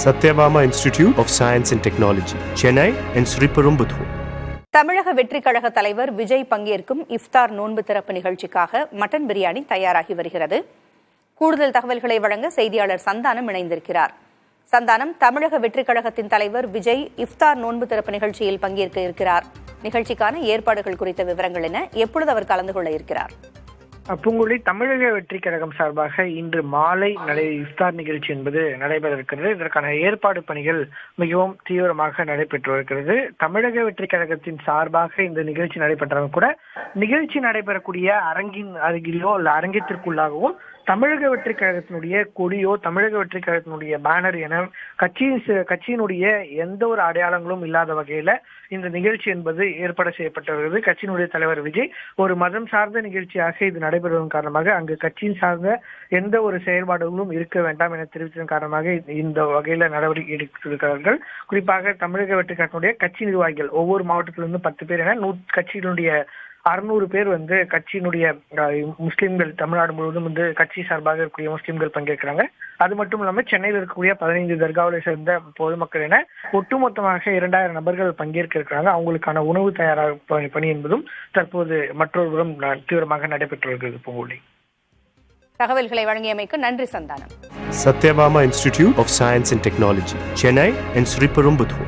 Satyabama Institute of Science and Technology, Chennai and Sriperumbudur. தமிழக வெற்றி கழக தலைவர் விஜய் பங்கேற்கும் இஃப்தார் நோன்பு திறப்பு நிகழ்ச்சிக்காக மட்டன் பிரியாணி தயாராகி வருகிறது. கூடுதல் தகவல்களை வழங்க செய்தியாளர் சந்தானம் இணைந்திருக்கிறார். சந்தானம், தமிழக வெற்றி கழகத்தின் தலைவர் விஜய் இஃப்தார் நோன்பு திறப்பு நிகழ்ச்சியில் பங்கேற்க இருக்கிறார். நிகழ்ச்சிக்கான ஏற்பாடுகள் குறித்த விவரங்கள் என்ன? எப்பொழுது அவர் கலந்து கொள்ள இருக்கிறார்? பூங்குழி, தமிழக வெற்றி கழகம் சார்பாக இன்று மாலை இஃப்தார் நிகழ்ச்சி என்பது நடைபெற இருக்கிறது. இதற்கான ஏற்பாடு பணிகள் மிகவும் தீவிரமாக நடைபெற்று வருகிறது. தமிழக வெற்றி கழகத்தின் சார்பாக இந்த நிகழ்ச்சி நடைபெற்றாலும் கூட நிகழ்ச்சி நடைபெறக்கூடிய அரங்கின் அருகிலோ அல்ல அரங்கத்திற்குள்ளாகவும் தமிழக வெற்றி கழகத்தினுடைய கொடியோ தமிழக வெற்றி கழகத்தினுடைய பேனர் என கட்சியினுடைய எந்த ஒரு அடையாளங்களும் இல்லாத வகையில இந்த நிகழ்ச்சி என்பது ஏற்பாடு செய்யப்பட்டு வருகிறது. கட்சியினுடைய தலைவர் விஜய் ஒரு மதம் சார்ந்த நிகழ்ச்சியாக இது நடைபெறுவதன் காரணமாக அங்கு கட்சியின் சார்ந்த எந்த ஒரு செயல்பாடுகளும் இருக்க வேண்டாம் என தெரிவித்ததன் காரணமாக இந்த வகையில நடவடிக்கை எடுத்திருக்கிறார்கள். குறிப்பாக தமிழக வெற்றி கழகத்தினுடைய கட்சி நிர்வாகிகள் ஒவ்வொரு மாவட்டத்திலிருந்து 10 பேர் என கட்சியினுடைய 600 பேர் கட்சியினுடைய முஸ்லிம்கள் தமிழ்நாடு முழுவதும் கட்சி சார்பாக இருக்கக்கூடிய முஸ்லிம்கள் பங்கேற்கிறாங்க. அது மட்டும் இல்லாமல் சென்னையில் இருக்கக்கூடிய 15 தர்காவை சேர்ந்த பொதுமக்கள் என ஒட்டுமொத்தமாக 2000 நபர்கள் பங்கேற்க இருக்கிறாங்க. அவங்களுக்கான உணவு தயாராக பணி என்பதும் தற்போது மற்றொரு புறம் தீவிரமாக நடைபெற்று வருகிறது. பூங்குழி, தகவல்களை வழங்கியமைக்கு நன்றி Santhanam. Satyabama Institute of Science and Technology, Chennai and Sriperumbudur.